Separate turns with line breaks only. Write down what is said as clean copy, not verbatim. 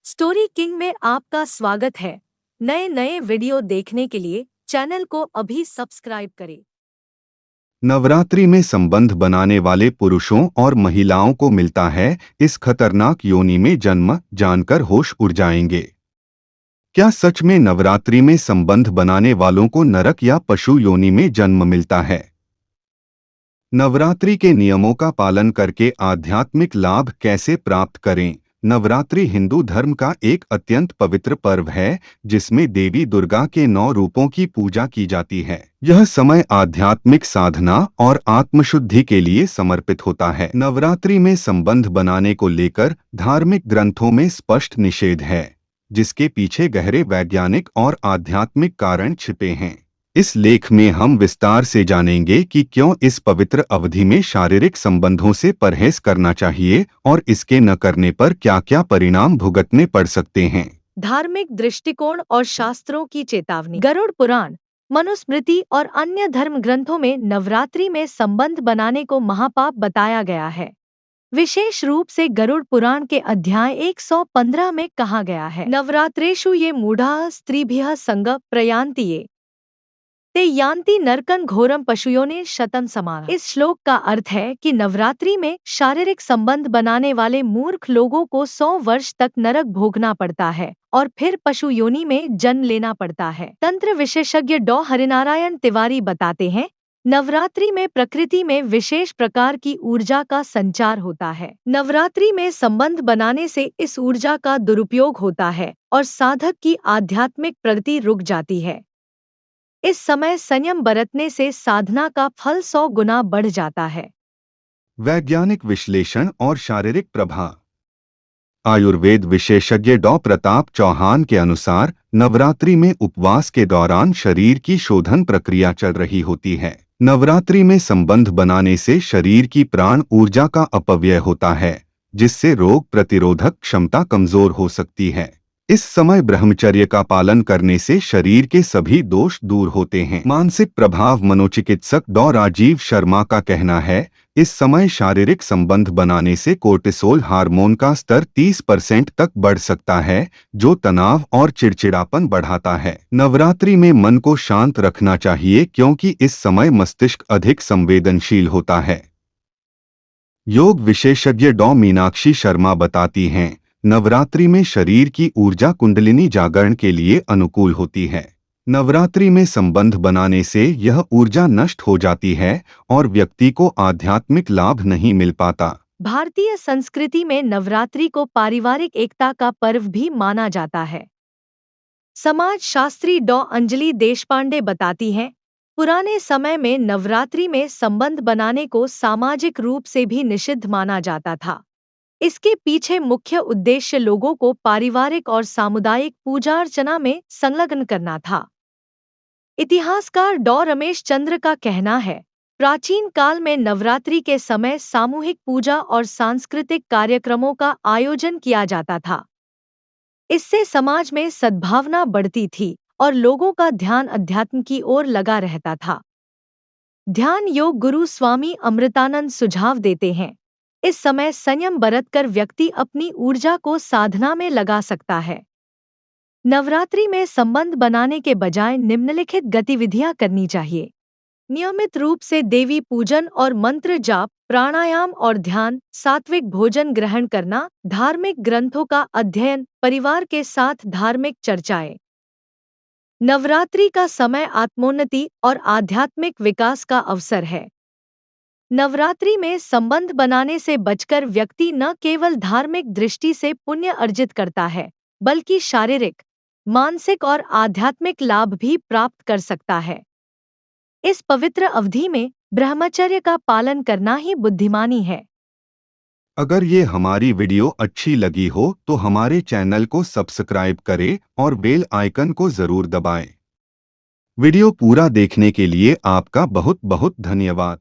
Story king में आपका स्वागत है। नए नए वीडियो देखने के लिए चैनल को अभी सब्सक्राइब करें।
नवरात्रि में संबंध बनाने वाले पुरुषों और महिलाओं को मिलता है इस खतरनाक योनि में जन्म, जानकर होश उड़ जाएंगे। क्या सच में नवरात्रि में संबंध बनाने वालों को नरक या पशु योनि में जन्म मिलता है? नवरात्रि के नियमों का पालन करके आध्यात्मिक लाभ कैसे प्राप्त करें? नवरात्रि हिंदू धर्म का एक अत्यंत पवित्र पर्व है जिसमें देवी दुर्गा के 9 रूपों की पूजा की जाती है। यह समय आध्यात्मिक साधना और आत्मशुद्धि के लिए समर्पित होता है। नवरात्रि में संबंध बनाने को लेकर धार्मिक ग्रंथों में स्पष्ट निषेध है, जिसके पीछे गहरे वैज्ञानिक और आध्यात्मिक कारण छिपे हैं। इस लेख में हम विस्तार से जानेंगे कि क्यों इस पवित्र अवधि में शारीरिक संबंधों से परहेज करना चाहिए और इसके न करने पर क्या-क्या परिणाम भुगतने पड़ सकते हैं।
धार्मिक दृष्टिकोण और शास्त्रों की चेतावनी। गरुड़ पुराण, मनुस्मृति और अन्य धर्म ग्रंथों में नवरात्रि में संबंध बनाने को महापाप बताया गया है। विशेष रूप से गरुड़ पुराण के अध्याय 115 में कहा गया है, नवरात्रेषु ये मूढ़ाः स्त्रीभिः संग प्रयान्ति ये ते यान्ति नरकं घोरम पशुयोनि शतं समाः। इस श्लोक का अर्थ है कि नवरात्रि में शारीरिक संबंध बनाने वाले मूर्ख लोगों को 100 वर्ष तक नरक भोगना पड़ता है और फिर पशु योनि में जन्म लेना पड़ता है। तंत्र विशेषज्ञ डॉ हरिनारायण तिवारी बताते हैं, नवरात्रि में प्रकृति में विशेष प्रकार की ऊर्जा का संचार होता है। नवरात्रि में संबंध बनाने से इस ऊर्जा का दुरुपयोग होता है और साधक की आध्यात्मिक प्रगति रुक जाती है। इस समय संयम बरतने से साधना का फल 100 गुना बढ़ जाता है।
वैज्ञानिक विश्लेषण और शारीरिक प्रभाव। आयुर्वेद विशेषज्ञ डॉ प्रताप चौहान के अनुसार नवरात्रि में उपवास के दौरान शरीर की शोधन प्रक्रिया चल रही होती है। नवरात्रि में संबंध बनाने से शरीर की प्राण ऊर्जा का अपव्यय होता है, जिससे रोग प्रतिरोधक क्षमता कमजोर हो सकती है। इस समय ब्रह्मचर्य का पालन करने से शरीर के सभी दोष दूर होते हैं। मानसिक प्रभाव। मनोचिकित्सक डॉ राजीव शर्मा का कहना है, इस समय शारीरिक संबंध बनाने से कोर्टिसोल हार्मोन का स्तर 30% तक बढ़ सकता है, जो तनाव और चिड़चिड़ापन बढ़ाता है। नवरात्रि में मन को शांत रखना चाहिए क्योंकि इस समय मस्तिष्क अधिक संवेदनशील होता है। योग विशेषज्ञ डॉ मीनाक्षी शर्मा बताती हैं, नवरात्रि में शरीर की ऊर्जा कुंडलिनी जागरण के लिए अनुकूल होती है। नवरात्रि में संबंध बनाने से यह ऊर्जा नष्ट हो जाती है और व्यक्ति को आध्यात्मिक लाभ नहीं मिल पाता।
भारतीय संस्कृति में नवरात्रि को पारिवारिक एकता का पर्व भी माना जाता है। समाज शास्त्री डॉ अंजलि देशपांडे बताती हैं, पुराने समय में नवरात्रि में संबंध बनाने को सामाजिक रूप से भी निषिद्ध माना जाता था। इसके पीछे मुख्य उद्देश्य लोगों को पारिवारिक और सामुदायिक पूजा अर्चना में संलग्न करना था। इतिहासकार डॉ रमेश चंद्र का कहना है, प्राचीन काल में नवरात्रि के समय सामूहिक पूजा और सांस्कृतिक कार्यक्रमों का आयोजन किया जाता था। इससे समाज में सद्भावना बढ़ती थी और लोगों का ध्यान अध्यात्म की ओर लगा रहता था। ध्यान योग गुरु स्वामी अमृतानंद सुझाव देते हैं, इस समय संयम बरतकर व्यक्ति अपनी ऊर्जा को साधना में लगा सकता है। नवरात्रि में संबंध बनाने के बजाय निम्नलिखित गतिविधियां करनी चाहिए। नियमित रूप से देवी पूजन और मंत्र जाप, प्राणायाम और ध्यान, सात्विक भोजन ग्रहण करना, धार्मिक ग्रंथों का अध्ययन, परिवार के साथ धार्मिक चर्चाएं। नवरात्रि का समय आत्मोन्नति और आध्यात्मिक विकास का अवसर है। नवरात्रि में संबंध बनाने से बचकर व्यक्ति न केवल धार्मिक दृष्टि से पुण्य अर्जित करता है, बल्कि शारीरिक, मानसिक और आध्यात्मिक लाभ भी प्राप्त कर सकता है। इस पवित्र अवधि में ब्रह्मचर्य का पालन करना ही बुद्धिमानी है।
अगर ये हमारी वीडियो अच्छी लगी हो तो हमारे चैनल को सब्सक्राइब करें और बेल आइकन को जरूर दबाएं। वीडियो पूरा देखने के लिए आपका बहुत बहुत धन्यवाद।